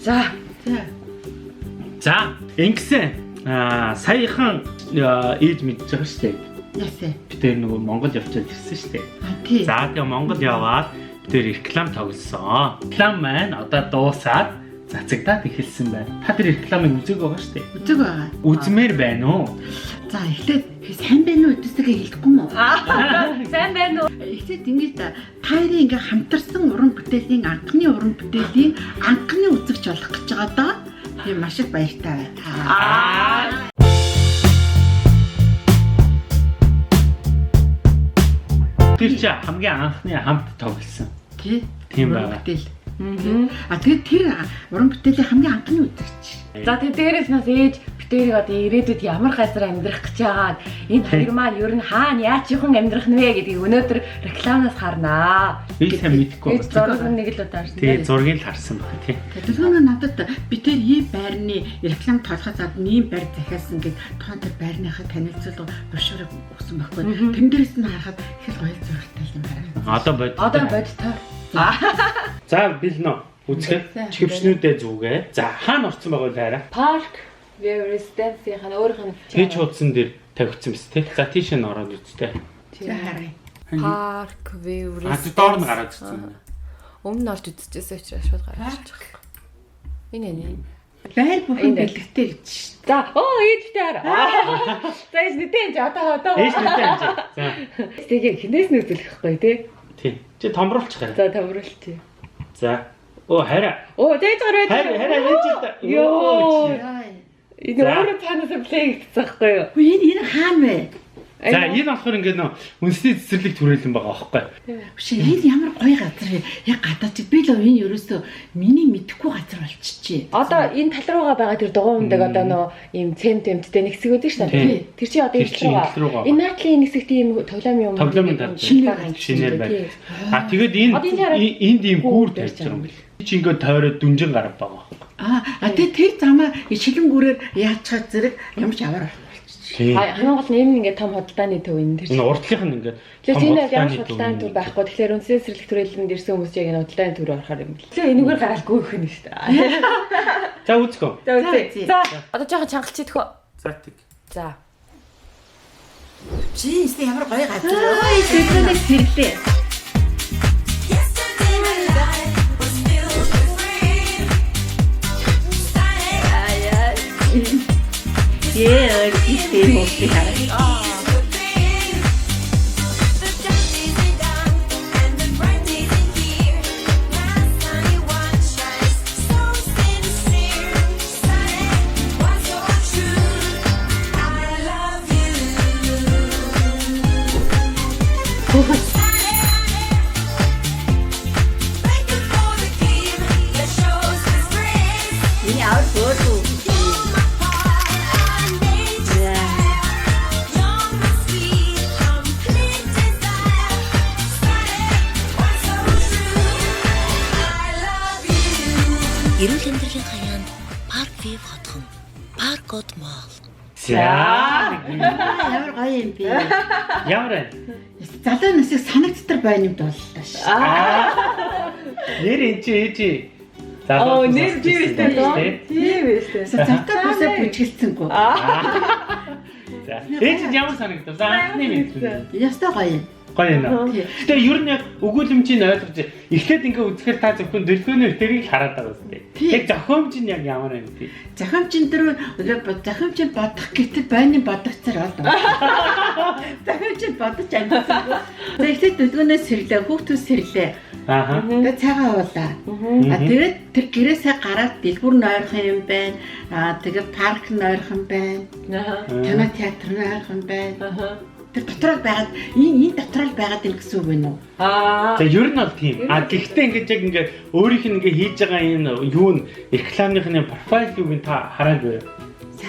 За, ингэсэн саяхан ээж мэдчихэж байгаа шүү дээ. Яасан. Бид тэр нөгөө Монгол явчаад ирсэн шүү дээ. Тий. За, тэгээ Монгол яваад бид тэр реклам тоглосон. Реклам маань одоо дуусаад цацагдаад эхэлсэн байна. Та тэр рекламыг үзег байгаа шүү дээ. Үзэг байгаа. Үзмээр байна уу? За, эхлээд сайн байна уу гэдэгтэйгээ хэлэхгүй мó. Сайн байна уу? Эхлээд ингэж таарын ингээ хамтарсан уран бүтээлийн анхны уран бүтээлийн анхны үзэгч болох гэж байгаа даа. Тийм маш их баяртай байна. Тэр чи хамгийн анхны хамт тоглосон. Тийм байгаа. Тэгээд тэр уран бүтээлийн хамгийн анхны үзэгч. За тэгээд дээрээс нас ээж битэрийг одоо ирээдүйд ямар газар амьдрах гэж байгааг энэ хоёр маань ер нь хаана яачихan амьдрах нэ гэдгийг өнөөдөр рекламаас харнаа. Би сайн мэдэхгүй байна. Зураг нэг л удаа харсан. Тэгээ зургийг л харсан баг тий. Төлөвлөгөө надад битэр ийм байрны реклам толгой зад ийм байр захиалсан гэд тоон тэр байрныхаа танилцуулга брошюрыг өгсөн байхгүй. Тэн дээрээс нь харахад их л гоё зурагтай юм байна. Одоо бодтой. За билнэ. Үзэхэд чихвчнүүдээ зүгээ. За хаана орсон байгаа вэ арай? Park View Residence хана өөрийнх нь Тэгж хуудсан дээр тавигдсан биз тий. За тийш нь ороод үзтээ. За харъя. Park View А доор нь гараад ирсэн. Өмнө нь орж үзчихсэн учраас шууд гараад ирчих. Энэ. Байр бүхэн бэлэгтэй гэж. За ээжтэй хараа. За ээж нэтэн одоо. Ээж нэтэн энэ. За. Тэгээ хинээс нь үзүүлэх байхгүй тий. Тий. Чи томруулчих хараа. За томруулчих. За. Хараа. Дээж гараад. Хараа ээж. Йоо. Энэ өөрөө танаас плей хийчихсэн байхгүй юу? Үгүй энэ хаана вэ? За энэ болохоор ингээд нөө үндэсний цэцэрлэг түрээлэн байгаа аахгүй. Биш энэ ямар гоё газар вэ? Яг гадаад чи би л энэ ерөөсөө миний мэдэхгүй газар болчихжээ. Одоо энэ тал руугаа байгаа тэр дугуй ундаг одоо нөө ийм цемттэй нэг хэсэг үүдэн шүү дээ. Тэр чи одоо энэ руугаа. Энэ наатлын энэ хэсэгт ийм тоглоом юм. Тоглоомын шинээр байна. А тэгээд энд ийм гүүр тавьж байгаа юм бэл. Чи ингээд тойроод дүнжин гарав байгаа. Тэгээд тэр замаа шилэнгүүрээр яачаад зэрэг ямар ч аваар болчихжээ. Хамгийн гол нь энэ ингээд том худалдааны төв энэ тэр. Энэ урдлынх нь ингээд тэгэхээр энэ ямар худалдааны төв байхгүй. Тэгэхээр үндэсний цэцэрлэг төрөлөнд ирсэн хүмүүс яг энэ худалдааны төв рүү орохоор юм бэл. Тэгээ энэгээр гараад гүйх нь шүү дээ. За үзгөө. За үзье. За одоо жоохон чангалчих идэх үү? За тэг. За. Чи ямар гоё газар вэ? Тэднээс сэрлээ. Тийм үстэй хараа. Эрүүл амьдралын хаяанд Park View хотхон Parkod Mall. За Ямар гоё юм бэ? ямар вэ? Залуу насыг санагдтар байна юм боллоо ш. Нэр энэ чи ээж. Нэр чи өстэй. Тийм өстэй. Завтаа босоо бүжгэлцэнгүй. За ээж ямар санагдав? За анхны мэд. Ястаа гоё юм. Гоё юм. Гэтэ ер нь яг өгүүлэмжийг ойлгож эхлээд ингээ үзэхээр та зөвхөн дэлгөөний тэрийг хараад байгаа юм. Яг зохиомж нь яг ямар юм бэ? Зохиомжийн дээр зохиомжийг бодох гэтэл байны бодогцоор олдоо. Зохиомжийг бодож амьдсан. За эхлээд дэлгөөнөөс сэрлээ, хүүхдүүс сэрлээ. Тэгээд цагаан уулаа. Тэгээд тэр гэрээсээ гараад дэлгүүр нойрхон юм байна. Тэгээд парк нойрхон байна. Кино театр нойрхон байна. Тэр дотроо байгаад энэ дотроо байгаад ил гэсэн үг байна уу? За ер нь бол тийм. Гэхдээ ингэж яг ингээ өөрийнх нь ингээ хийж байгаа энэ юу н рекламныхны профайл юуг нь та хараагүй.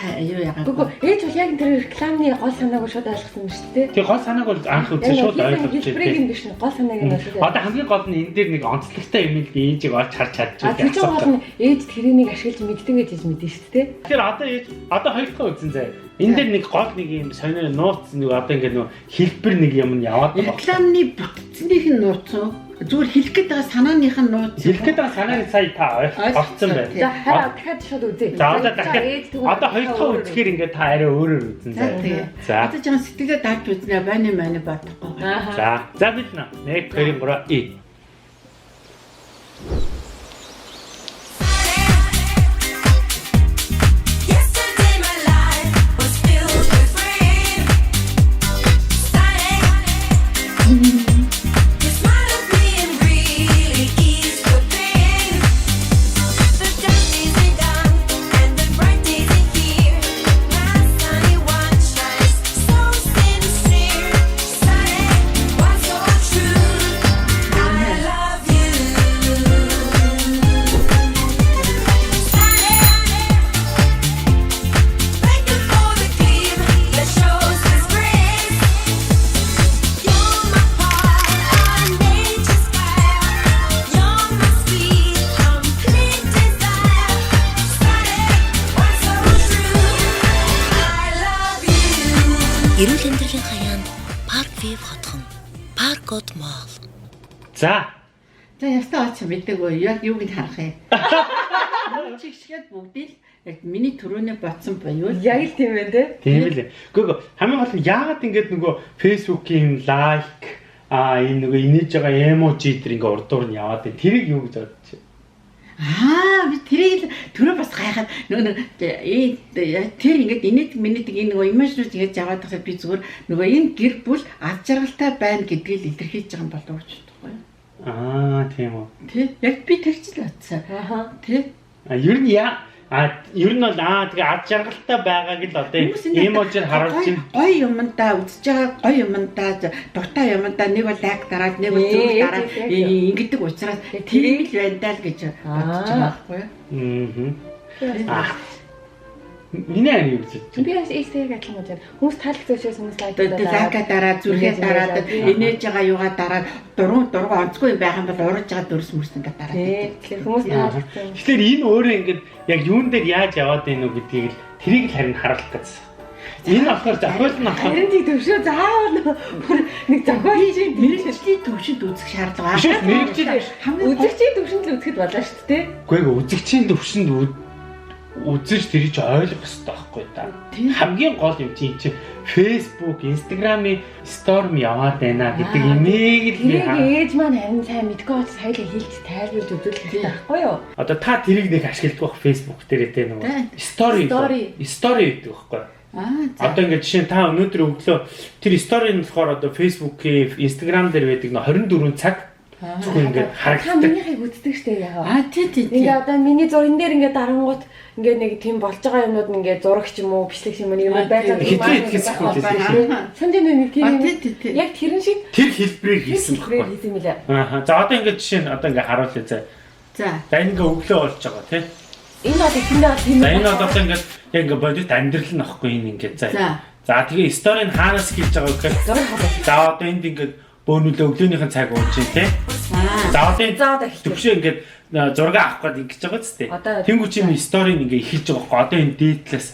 Юу яагаад. Гэхдээ ээж бол яг тэр рекламны гол санааг шууд ойлгосон юм шүү дээ. Тэгээ гол санааг бол анх үзсэн шууд ойлгож байна. Хэлбэрийг юм биш нь гол санааг нь ойлгож. Одоо хамгийн гол нь энэ дээр нэг онцлогтой юм л ээжийг олж харж чадчих. Тэр чинь гол нь ээж тэрийг ашиглаж мэддэг гэж мэдэн шүү дээ. Тэгэхээр одоо ээж одоо хоёр дахь үзэн заяа. Энэ дээр нэг гол нэг юм сонио нууц нэг одоо ингээ нэг хэлбэр нэг юм нь яваад байгаа. Рекламны бүтцнийх нь нууц уу? зүгээр хэлэх гээд байгаа санааных нь нууц. Хэлэх гээд байгаа санааг сая та олцсон байна. За хараа дахиад шууд үзье. За одоо дахиад одоо хоёр дахь үзэхээр ингээд та арай өөрөөр үзнэ. За тэгээ. Одоо жаа сэтгэлээ дарж үзнэ байна бодохгүй. За бид 1 2 3 и. Эрүүл амьдралын хаяанд Park View хотхон Parkod Mall. За ястаа оч мэдээгүй яг юу гэж харах юм. Чигшгээд бүгдийг яг миний төрөөнө ботсон боёо. Яг л тийм байх те. Тийм л. Гэхдээ хамгийн гол нь яагаад ингэж нөгөө Facebook-ийн лайк энэ нөгөө инээж байгаа эможи тэр ингээ урдуур нь яваад байна. Тэрийг юу гэж бодож байна? Би тэрийг түрүү бас гайхаад тэр ингээд инээд минутыг энэ нөгөө имажнууд ингэж аваад тахад би зүгээр нөгөө энэ гэр бүл ад жаргалтай байна гэдгийг илэрхийлж байгаа юм болов уу гэж бодохгүй. Тийм үү. Тий. Яг би тэр чил бодсон. Тий. Ер нь ер нь бол тэгээ ад жаргалтай байгааг л одоо эможир харуулж байна. Гоё юмдаа үзэж байгаа гоё юмдаа дуртай юмдаа нэг бол лайк дараад нэг бол зүрх дараад ингэдэг учраас тийм л байна даа л гэж бодож байгаа байхгүй юу? Миний юу гэж би бас эсрэг адилхан гэж байна. Хүмүүс таалагдчихсан хүмүүс лайк дараад дараад зүрхээ дараад инээж байгаа юугаа дараад дургу онцгүй байх юм бол ураж байгаа дөрс мөрс ингээд дараад. Тэгэхээр хүмүүс таалагдсан. Тэгэхээр энэ өөрөө ингээд яг юун дээр яаж яваад байна уу гэдгийг л тэрийг л харин харуулах гэсэн. Энэ болохоор зохиол нь болохоор харин тийм төвшөө заавал бүр нэг зохиол чинь мэрэгчлийн төвшөнд үзэх шаардлага. биш мэрэгчлийн үзэгчийн төвшөнд л үзэхэд болно шүү дээ. Үгүй үзэгчийн төвшөнд үзэж тэрийг ойлгох хэрэгтэй байхгүй да. Хамгийн гол юм чинь Facebook, Instagram-ийн story яваад байна гэдэг имийг л ээж маань харин сайн мэдгүй бол соёлыг хэлж тайлбарж үзүүлэх хэрэгтэй байхгүй юу? Одоо та тэрийг нэг ашигладаг байх Facebook дээр тэ нөгөө story гэдэг байхгүй. Одоо ингээд жишээ нь та өнөөдөр өглөө тэр story нь болохоор одоо Facebook-ийн Instagram дээр байдаг нэг 24 цаг зөвхөн ингээд харагддаг. Та минийхийг үздэг штэ яа. Тийм. Ингээ одоо миний зурган дээр ингээ дарангууд ингээ нэг тийм болж байгаа юмнууд ингээ зураг ч юм уу бичлэг юм юм байж байгаа юм байна. Сандын нэг тийм яг тэрэн шиг тэр хэлбэрийг хийсэн байхгүй. хийсэн мөлий. За одоо ингээд жишээ нь одоо ингээ харуулъя за. За энэ ингээ өглөө болж байгаа тийм. Энэ бол тэндээ тийм. За энэ одоо ингээд яг ингээ бодит амьдрал нь ахгүй энэ ингээ за. За тэгээ story нь хаанаас хийж байгаа гэхээр за одоо энд ингээ бөөнүүлээ өглөөнийхэн цаг ууж чинь тий. За одоо төвшөө ингээд зураг авах гээд ингэж байгаа ч тий. Тэнгүү чи энэ стори ингээ эхэлж байгаа байхгүй. Одоо энэ дээдлээс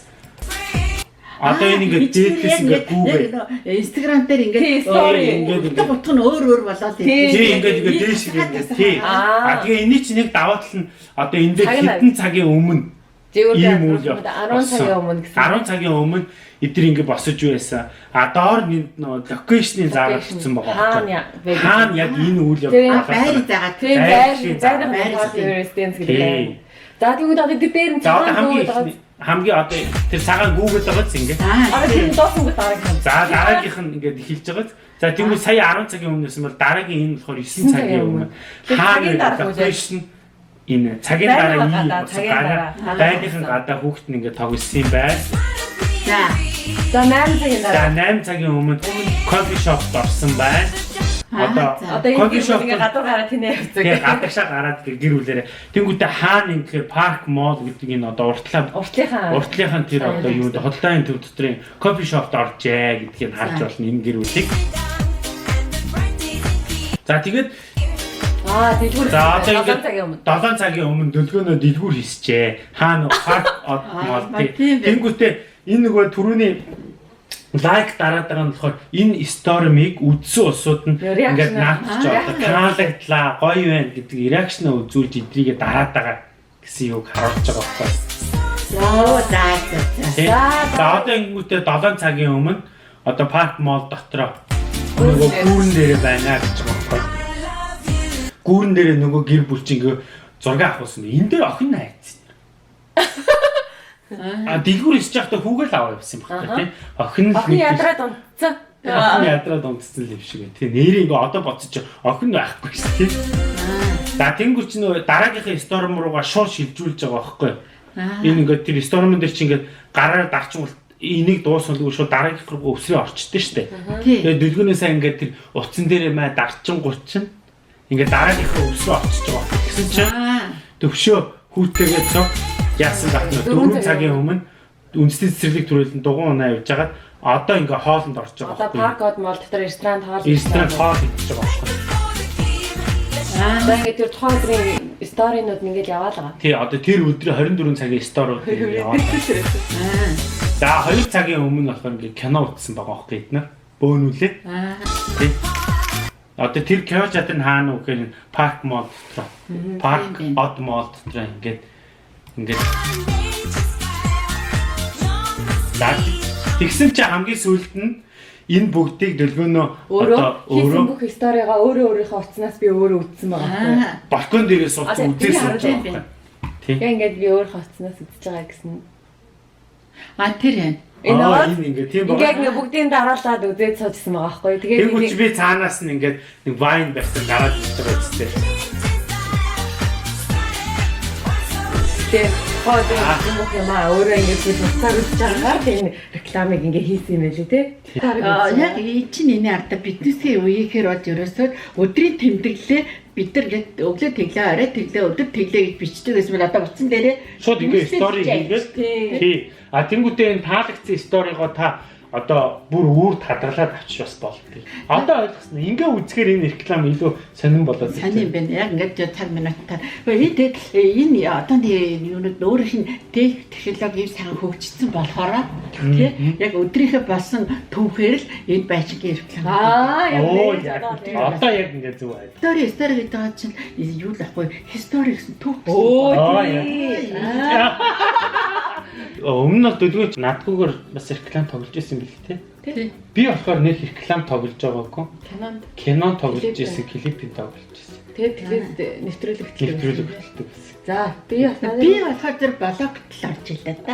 одоо энэ ингээ дээдлээс ингээ гүүгээ Instagram дээр ингээ стори ингээ утга нь өөр болоод тий ингээ дээш ингээ тий. Тэгээ энэ чи нэг даваа тал нь одоо энэ дээр хэдэн цагийн өмнө ийм үйл явдал 10 цагийн өмнө гэсэн. 10 цагийн өмнө эдгээр ингэ босож байсан. Доор нэг локейшнийг зааруулсан байгаа байхгүй. Хаана яг энэ үйл явдал байр заагаад тийм байр residence гэдэг. За тэгвэл одоо дээр нь хамгийн одоо тэр цагаан гүүгээд байгаа ч ингэ. Тэр доосонгод дараагийн. За дараагийнх нь ингэ эхэлж байгаа. За тэгвэл сая 10 цагийн өмнөөс нь бол дараагийн энэ болохоор 9 цагийн өмнө. Хаана локейшн энэ цагийн дараа байрныхан гадаа хүүхэд нь ингэ тоглосон юм байна. За 8 цагийн дараа. За 8 цагийн өмнө кофе шопт орсон байна. Одоо кофе шоп ингээ гадуур гараад тэнэ явцдаг. Тэгээ гадагшаа гараад гэр бүлээрээ. Тэнгүүтээ хаана юм гэхээр Park Mall гэдэг энэ одоо уртлынхан тэр одоо юу хотлын төв дотрын кофе шопт оржээ гэдгийг харж болно энэ гэр бүлийг. За тэгээд дэлгүүр 7 цагийн өмнө дэлгөөнөө дэлгүүр хийсчээ. Хаана Park Mall тэнгүүтээ энэ нөгөө түрүүний лайк дараад байгаа нь болохоор энэ сторимыг үзсэн улсууд нь ингээд наадч одоо таалагдлаа, гоё байна гэдэг реакшн үзүүлж эдрийгээ дараад байгаа гэсэн юг харуулж байгаа байхгүй. За одоо ингэвтэй 7 цагийн өмнө одоо парк мол дотроо нөгөө гүүрэн дээр байна гэж байгаа байхгүй. Гүүрэн дээр нөгөө гэр бүл чинь ингээ зураг авахсан. Энэ дээр охин найз. Дэлгүүр исж явахдаа хүүгээл аваа явсан байхгүй тийм. Охин ядраад унтсан. Охин ядраад унтсан л юм шиг байна. Тэгээ нэрийг ингээ одоо бодсоч охин байхгүй шүү тийм. За тэнгуү чи нөгөө дараагийнхын сторм руугаа шууд шилжүүлж байгаа байхгүй. Энэ ингээ тэр стормон дээр чи ингээ гараар дарчвал энийг дуусгалгүй шууд дараагийнх руу өвсрөө орчдөө шүү дээ. Тэгээ дэлгүүнээсээ ингээ тэр утсан дээр маа дарчин гучин ингээ дараагийнхаа өвсрөө орчиж байгаа. Гэсэн чинь төвшөө хүүтэйгээ цог яасан гахна 4 цагийн өмнө үндэсний цэцэрлэг төрөлд дугуун унаа явж байгаад одоо ингээ хоолнд орж байгаа байхгүй. Одоо парк код мол дотор ресторан хоол идэж байгаа байхгүй. Тэгээд тэр тухайн өдрийн сторинууд ингээд яваал байгаа. Тий, одоо тэр өдрийн 24 цагийн сторууд яваад. За 2 цагийн өмнө болохоор ингээ кино үзсэн байгаа байхгүй эднэр. Бөөнүүлээ. Тий. Одоо тэр кино чадрын хаана уу гэхээр парк мол дотор. Парк од мол дотор ингээд тэгсэн чи хамгийн сүүлд нь энэ бүгдийг дэлгөөнөө одоо өөрөө бүх сторигаа өөрийнхөө утаснаас би өөрөө үзсэн байгаа. Балкон дээрээ суусан үзээсэн байна. Тийм. Ингээд би өөрийнхөө утаснаас үзэж байгаа гэсэн. Тэр юм. Энэ ингээд тийм байгаа. Ингээд бүгдийг дараалаад үзээд суужсан байгаа байхгүй. Тэгээд би цаанаас нь ингээд нэг вайн барьсан дараад үзэж байгаа үстэй. Тэгээд бүх юм өөрөө ингэж буцаар үзэж байгаагаар тийм рекламыг ингэ хийсэн юм байлээ тий. Яг чинь энэ арда биднээсээ үеихээр бол ерөөсөө өдрийн тэмдэглэлээ бид нар яг өглөө тэглээ, орой тэглээ, өдөр тэглээ гэж бичдэг гэсэн одоо утсан дээрээ шууд ингэ стори хийгээд тий. А тэнгуүтээ энэ таалагдсан сторигоо та одоо бүр үүрд хадгалаад авчих бас болтой. Одоо ойлгосноо ингээ үзэхээр энэ реклам илүү сонирн болоод байна. Сонирн байна. Яг ингээд цаг минутаар. Энэ одоо юунууд өөрийнх нь технологи сайн хөгжсөн болохоор тий яг өдрийнхөө болсон төвхээр л энэ байшингийн реклам. Одоо яг ингээ зүг байна. Стори гэдэг байгаа чинь юу л ахгүй хистори гэсэн төв. Өмнө нь дөлгөөч надгүйгээр бас реклам тоглож байсан бил тий. Би болохоор нэг реклам тоглож байгаагүй. Кинон тоглож байсан, клипийн тоглож байсан. Тэгээд нэвтрүүлэг хөтэлдэг байсан. За би болохоор тэр блогт л орж илээ та.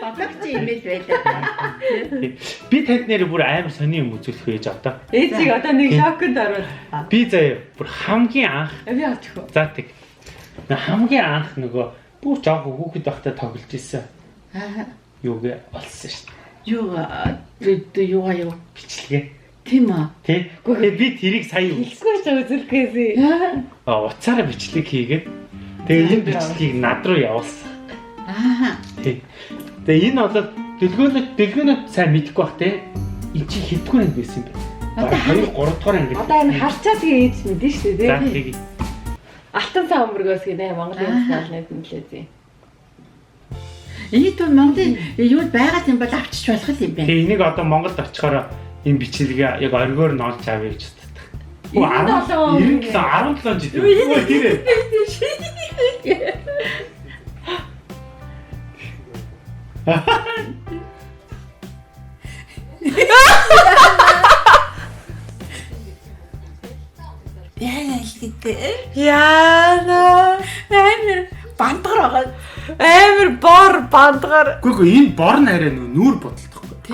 Блогт имэйл байлаа. Би танд нэр бүр амар сони юм үзүүлэх байж одоо. Эцэг одоо нэг шоконд орвол. Би заяа бүр хамгийн анх. Би очих. За тэг. Хамгийн анх нөгөө бүр жаах хүүхэд байхдаа тоглож ирсэн. Юугээ олсон шүү дээ. Юу бичлэгээ. Тийм аа. Тий. Гэхдээ би тэрийг сая хэлэхгүй ч үзүүлэхээс. Уцаараа бичлэг хийгээд тэгээ энэ бичлэгийг над руу явуулсан. Тий. Тэгээ энэ бол дэлгөөнөд сайн мэдэхгүй бах те. Энд чи хэдгүй анги байсан юм бэ? Одоо 2 3 дугаар анги. Одоо энэ харчаад тэгээ ээж мэдэн шүү дээ. За тэгээ. Алтан сан өмөргөөс гинэ Монголын наалнад нэлээзээ. Энийг Монголын юу байгаад юм бол авчиж болох юм байна. Тэгээ энийг одоо Монголд очихоор энэ бичлэгээ яг оргиор нь олж авъя гэж боддог. 17 жил. Өө тийм Яана амар бандгаар амар бор бандгаар. Үгүй энэ бор нь арай нүүр бодолтохгүй.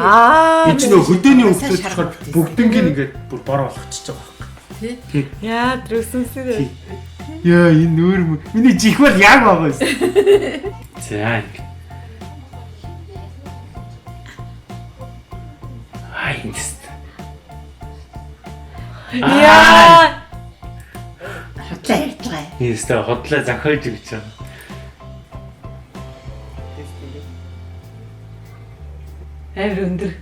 Энэ ч нөө хөдөөний өвчтөд болохоор бүгднгийн ингээд бүр бор болгочихж байгаа байхгүй. Тий. Яа трүсэнсээ. Яа энэ нүүр миний жихвал яг байгаа юм. За. Ай инст. Яа. хотлоо ярьж байгаа. Инста хотлоо зохиож өгч байгаа. Амар өндөр.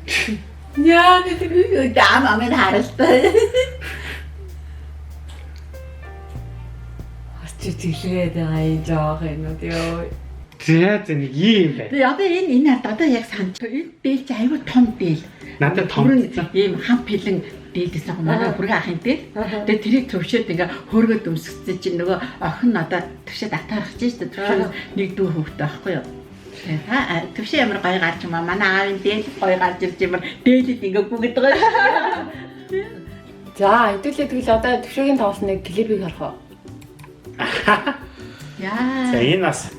Яа гэдэг даам амын харалтай. Чи тэглээд байгаа юм жоох юм уу ёо. За нэг юм байна. Тэгээ одоо энэ одоо яг санаж. Энэ дээл чи аюу том дээл. Надад том ийм хам пилэн дээлсэн юм манай бүрэн ахын дээл. Тэгээ тэрийг төвшөөд ингээ хөөргөд өмсгцэн чинь нөгөө охин одоо төвшөөд атаарах чинь шүү дээ. Төвшөөд нэг дүү хөвгтэй байхгүй юу? Төвшөө ямар гоё гарч юм аа. Манай аавын дээл гоё гарч ирж юмар дээлэд ингээ бүгд байгаа. За, хэдүүлээ тэгэл одоо төвшөөгийн тоглосны клипийг харах уу? Яа. За энэ бас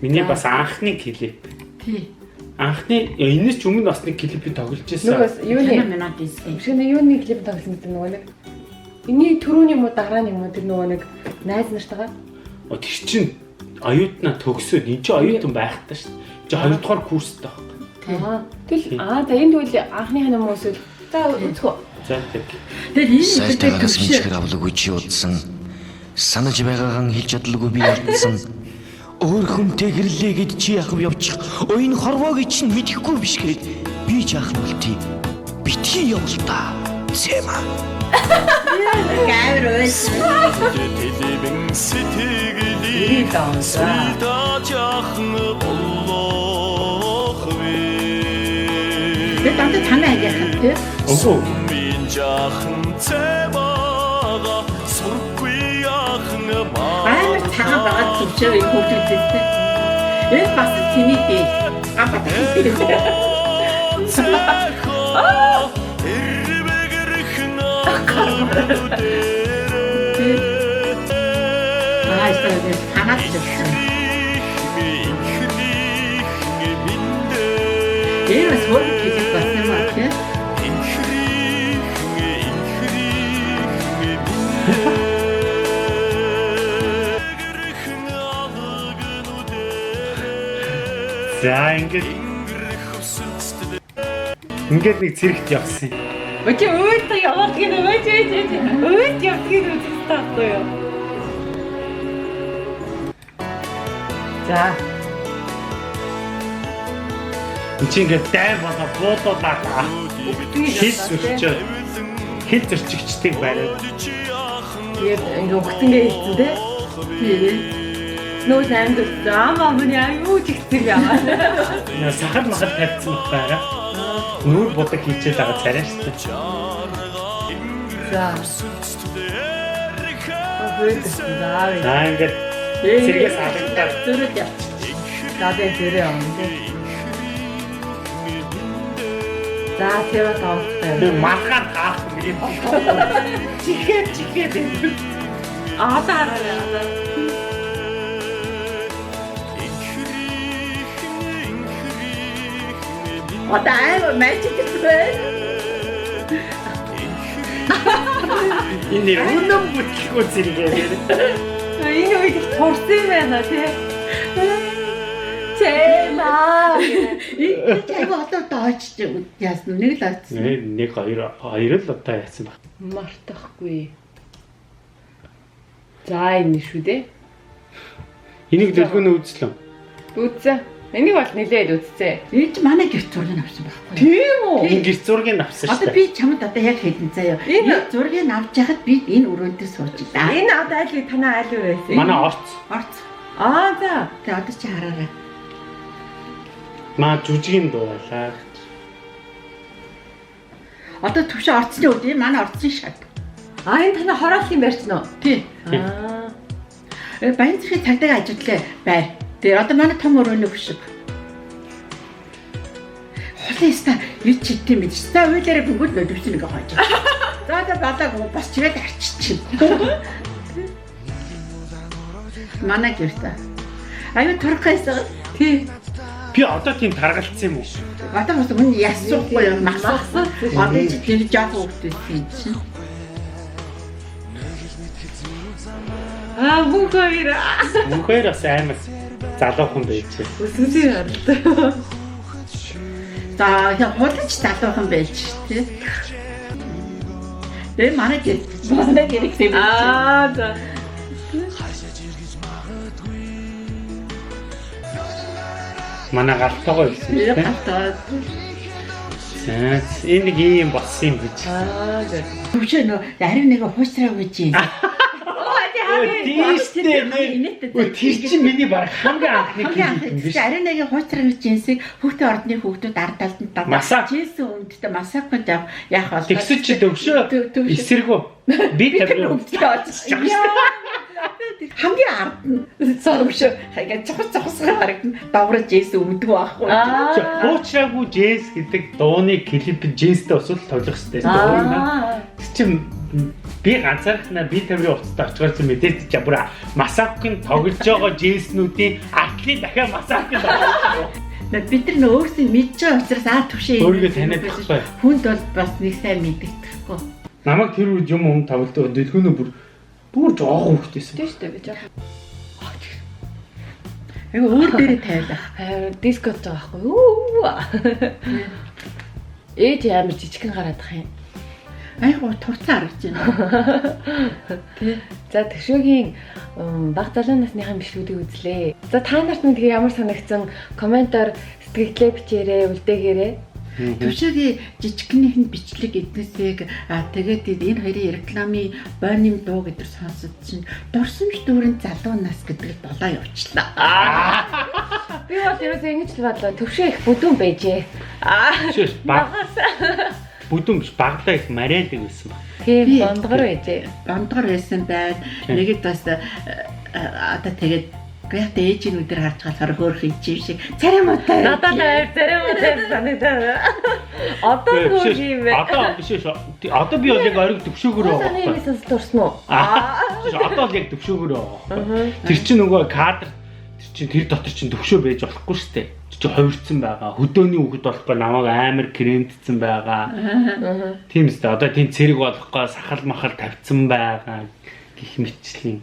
миний бас анхны клип. Тий. Анхны энэс ч өмнө бас нэг клипийг тоглож байсан. Нөгөөс юуны минут ийсэн. Шинэ юуны клип тоглосон гэдэг нөгөө нэг энэний түрүүний юм уу дараа нь юм уу тэр нөгөө нэг найз нартайгаа. Оо тэр чин оюутнаа төгсөөд энэ чи оюутан байхтаа шүү дээ. Чи 2 дугаар курстэй баг. Тэгэл за энэ тэгвэл анхныхаа хүмүүс л за үзхөө. За тэг. Тэгээ энэ Сайтаагаас хинчгээр авлаггүй чи удсан. Санаж байгаагаан хэлж чадлаггүй би ардсан. Өөр хүнтэй гэрлээ гэд чи яхав явчих. Ойн хорвоогийн чинь мэдэхгүй биш гээд би ч яах нь болтий. Битгий явуултаа. Зэма. гайвар байсан. Телевэн сэтгэлийн Тэгээ дандаа танай аяахан тий. Ого. Амар цагаан байгаа төвчөө энэ хөвгөлтэй. Энэ бас тэний дээ. Апа тэгээ. Айстай танаас чигсэн. Энэ бас хөрөг хийх болсон юм аа тий. За ингээд нэг цэрэгт явсан. Өчиг өөдөө яваад гинэ өөд явдгийг үзэх таахгүй юу? За. Энд чи ингээд дай болоо буудуулаа. Хэл зөрчөө. Хэл зөрчигчдийг бариад. Тэгээд ингээ өгцөнгөө хэлсэн дээ. Тэгээ. Нөө санд заамаа миний аюу чигцэг яваа. Сахар махад тавьсан байгаа. Нүүр бодог хийчихэл байгаа царай шүү дээ. За. За ингээд цэргээс алагдаад Зөрөд яв. Гадаа зэрэг явна тий. За тэр таавтай. нэг маргаан таах юм. Чихээ. Аа. Одоо аймаг magic байна. Энэ үнэн бүтлгүй зэрэгээ. Энэ үед турсан юм байна тий. Зэма. Энэ аймаг одоо доочж яасан нэг л очсон. Нэг хоёр л одоо яасан баг. Мартахгүй. За энэ шүү дээ. Энийг дэлгүүнээ үзлээ. Үзсэн. Энийг бол нилээд үзсэн. Энэ ч манай гэрт зургийг авсан байхгүй. Тийм үү? Энэ гэр зургийг авсан шүү Одоо дээ. би чамд одоо яг хэлэн заяа. Энэ зургийг авч яхад би энэ өрөөндөө сууж даа. Энэ одоо аль танаа аль юу байсан? Манай орц. Орц. Аа за. Тэгээ одоо чи хараарай. Маа жүжигийн дуу байлаа. Одоо төвшөө орцны үед энэ манай орцны шат. Аа энэ танаа хорооллын барьч нь уу? Тий. Аа. Баян зэрэг цагдаа ажиллаа бай. Тэгээ одоо манай том өрөөний хөшиг. Холиста ид чидтэй мэд. За уйлаараа бүгд нөдөвч нэг хойж. За бадаг бас чигээд арчиж чинь. Манай гэртээ. Аюу турхайсаа. Тий. Би одоо тийм таргалцсан юм уу? Одоо бас мөн ясуухгүй юм махсан. Одоо чи тэр жаахан хөвгтэйсэн чинь. Аа бүгээрээ. Мөнхөр бас аймаг залуухан байж. Өсвөсийн харалтай. За яг хулж залуухан байж тий. Тэгээ манай гэрэг тийм. Аа за. Манай галтайгаа ирсэн Тэр тийм. галтаа. За энэ нэг юм болсон юм гэж. Аа за. Төвшөө нөө харин нэг хуйсраа гэж юм. Тийштэй нэр. Тэр чинь миний баг хамгийн анхны клип биш. Аринагийн хуучрын джинсийг хүүхдээ ордны хүүхдүүд ард талд нь джинс өмдтэй масаконд яах бол тэгсэж чи төвшөө эсэргүү би тавьсан. хамгийн ард нь сорвш хаяга цохосгоо харагдан давраж джинс өмдөг байхгүй. Хуучраагүй джинс гэдэг дууны клип джинстэй усвал тоглох хэрэгтэй. Тэр чинь би ганцаархнаа би таврын уцтай очихсан мэдээд чи бүр масакын тоглож байгаа джинснүүдийн атлет дахиад масакын тоглож байгаа. Бид нар өөрсдөө мэдж байгаа учраас төвшөө өөрийгөө таниад байхгүй. Хүнд бол бас нэг сайн мэддэхгүй. Намайг тэр үед юм тоглодог дэлгүүнөө бүр жоохон хөвгтэйсэн. Тийм шүү дээ би жоохон. Айгу өөр дээрээ тавилаа. Дискот байгаа байхгүй. Ээж амар жижигхэн гараад ах юм. Айгу турцаа харагдаж байна. Тэ. За төвшөөгийн баг залуу насныхаа бичлэгүүдийг үзлээ. За та нарт нь тэгээ ямар санагдсан комментоор сэтгэлдээ бичээрэй, үлдээгээрэй. Төвшөөгийн жижигхнийхэн бичлэг эднэсийг тэгээд энэ хоёрын рекламын бойным дуу гэдэр сонсод чинь дурсамж дүүрэн залуу нас гэдэгт болоо явчлаа. Би бол ерөөсөө ингэж л бодлоо. Төвшөө их бүдүүн байжээ. Бүдүүн биш баглаа их мариалдаг байсан ба. Тийм бондгор байжээ. Бондгор байсан байд. Нэгэд бас одоо тэгээд гэрт ээжнүүдээр харж болохоор хөөх хийчих шиг царимуутай. Надад царимуутай санагдаа. Одоо хөөх юм бэ? Одоо биш шүү. Одоо би бол яг ориг төвшөөгөр байгаа байхгүй. Санаа нэсэс дурсан уу? Одоо л яг төвшөөгөр байгаа. Тэр чинь нөгөө кадр тэр дотор чинь төвшөө байж болохгүй шүү дээ. Чи хувирцсан байгаа. Хөдөөний хүүхэд болохгүй намайг амар кремдсэн байгаа. Тийм үстэй. Одоо тийм цэрэг болохгүй сахал махал тавьсан байгаа гэх мэтчлийн.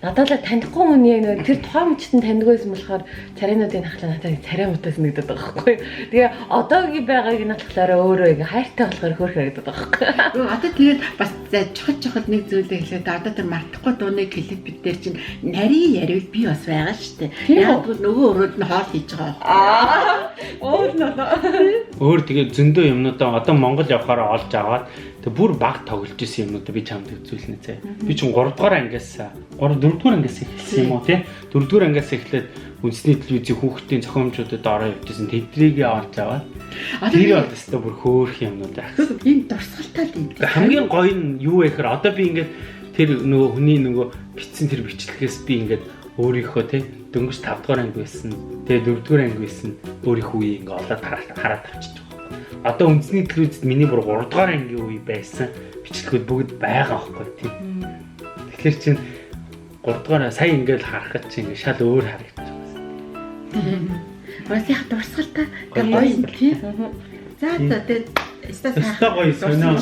Надад л танихгүй хүн яг тэр тухайн мөчтөнд таньдаг байсан болохоор царинуудын хахлаа надад царимуутай санагдаад байгаа байхгүй. Тэгээ одоогийн байгааг нь болохоор өөрөө ингээ хайртай болохоор хөөх харагдаад байгаа байхгүй. Одоо тэгээд бас чухал нэг зүйлээ хэлээд одоо тэр мартахгүй дууны клипүүд дээр чинь нарийн яриул би бас байгаа шүү дээ. Яг нөгөө өрөөд нь хоол хийж байгаа. Өөр тэгээд зөндөө юмнуудаа одоо Монгол явахаараа олж аваад тэг бүр баг тоглож исэн юмнуудаа би чамд үзүүлнэ зэ. Би чинь 3 дугаар ангиас 4 дугаар ангиас эхэлсэн юм уу тий? 4 дугаар ангиас эхлээд үндэсний телевизийн хүүхдийн зохиомжуудад ороо явуулсан тэдрийг олж аваад тэр бол өстой бүр хөөх юмнууд байх. Ийм дурсгалтай л юм. Хамгийн гоё нь юу вэ гэхээр одоо би ингээд тэр нөгөө хүний нөгөө бичсэн тэр бичлэгээс би ингээд өөрийнхөө тий дөнгөж 5 дугаар анги байсан. Тэгээ 4 дугаар анги байсан. Өөрийнхөө үеийг ингээд олоод хараад авчиж байгаа. Одоо үндэсний телевизэд миний бүр 3 дугаар ангийн үе байсан бичлэгүүд бүгд байгаа аахгүй тийм. Тэгэхээр чинь 3 дугаар сая ингээд харахад чинь ингээд шал өөр харагдаж байна. Бас яг дурсгалтай гоё юм тийм. За тэгээд өстой гоё сонио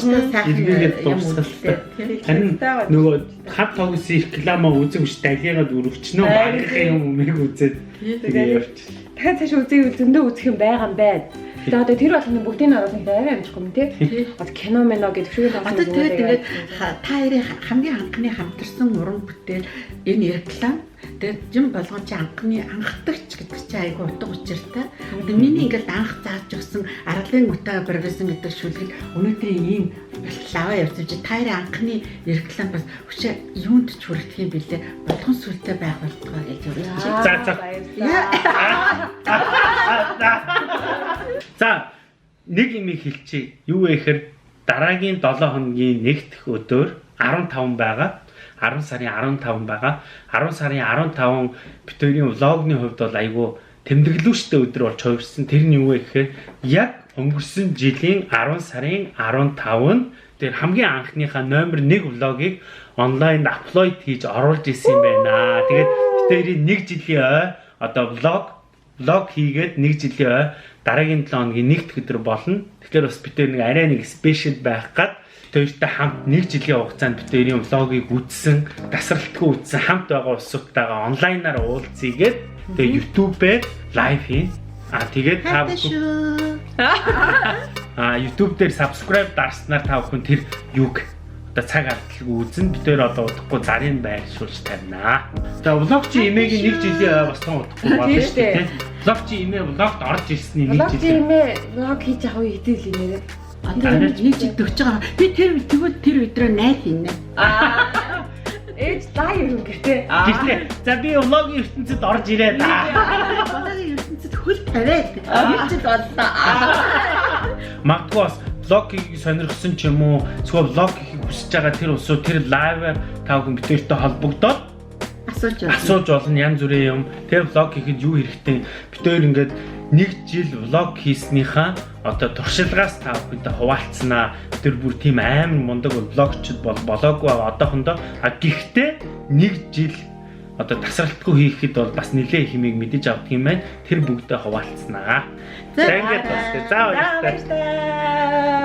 иргэгээд дурсгалтай. Харин нөгөө хат тогсон реклама үзэг биш далиагаад өрөвчнөө багийнхаа юм өмийг үзээд тэгээ явчих. дахиад цааш үзье зөндөө үзэх юм байгаа юм байна. Тэгээд одоо тэр болгоны бүгдийг харуулныг арай амжихгүй юм тий. Одоо кино мэнэ гэдэг төвшөөрөл одоо тэгээд та хоёрын хамгийн анхны хамтарсан уран бүтээл энэ реклам. Тэгээд юм болгон чи анхдагч гэдэг чи айгу утга учиртай. Одоо миний ингээд анх зааж өгсөн аргалын утаа провизэн гэдэг шүлгийг өнөөдөр ийм лава явуулсан чи та хоёрын анхны реклам бас хүчээ юунд ч хүрэх юм бэлээ. Болгон сүлтэй байх болтгоо гэж За нэг юм хэлчихье. Юу вэ гэхээр дараагийн 7 хоногийн нэгдэх өдөр 15 байгаа. 10 сарын 15 байгаа. 10 сарын 15 бид хоёрын влогны хувьд бол айгүй тэмдэглүүлжтэй өдөр болж хувирсан. Тэр нь юу вэ гэхээр яг өнгөрсөн жилийн 10 сарын 15-нд тэр хамгийн анхныхаа номер 1 влогийг онлайн апплод хийж оруулж исэн юм байна. Тэгээд бид хоёрын 1 жилийн ой одоо влог хийгээд 1 жилийн ой дараагийн 7 хоногийн нэгдэх өдөр болно. Тэгэхээр бас бид нэг арай нэг спешиал байх гад хоёртой хамт 1 жилийн хугацаанд бид хоёрын влогийг үзсэн, тасралтгүй үзсэн хамт байгаа усуудтайгаа онлайнаар уулзъягээд тэгээ YouTube-ээр лайв хийн. Тэгээд та YouTube дээр subscribe дарснаар та бүхэн тэр юг одоо цаг алдалгүй үзэн бид хоёр одоо удахгүй зарын байршуулж тавина. За влог чи имийг 1 жилийн бостон удахгүй болно шүү дээ. Влог чи имээ влогт орж ирсний 1 жил. Влог чи имээ влог хийж авах үедээ л нэрээ. Одоо нэг жил 40 байгаа. Би тэгвэл тэр өдрөө найзийнэ. Ээж лайв юм гэртээ. Гэхдээ за би влогийн ертөнцид орж ирээ да. Балагийн ертөнцид хөл тавиад ертөнд боллоо. Магадгүй бас влогыг сонирхсан ч юм уу, эсвэл влог хийхийг хүсэж байгаа тэр усуу тэр лайваар та бүхэн битэртэй холбогдоод асууж болно янз бүрийн юм. Тэр влог хийхэд юу хэрэгтэй? Битээр ингээд 1 жил влог хийснийхаа одоо туршлагаас та бүхэндээ хуваалцсанаа. Тэр бүр тийм амар мундаг влогчд болоогүй одоохондоо. Гэхдээ 1 жил одоо тасралтгүй хийхэд бол бас нэлээ их хэмээг мэдэж авдаг юм байна. Тэр бүгдээ хуваалцсанаа. За ингээд байна. За баярлалаа.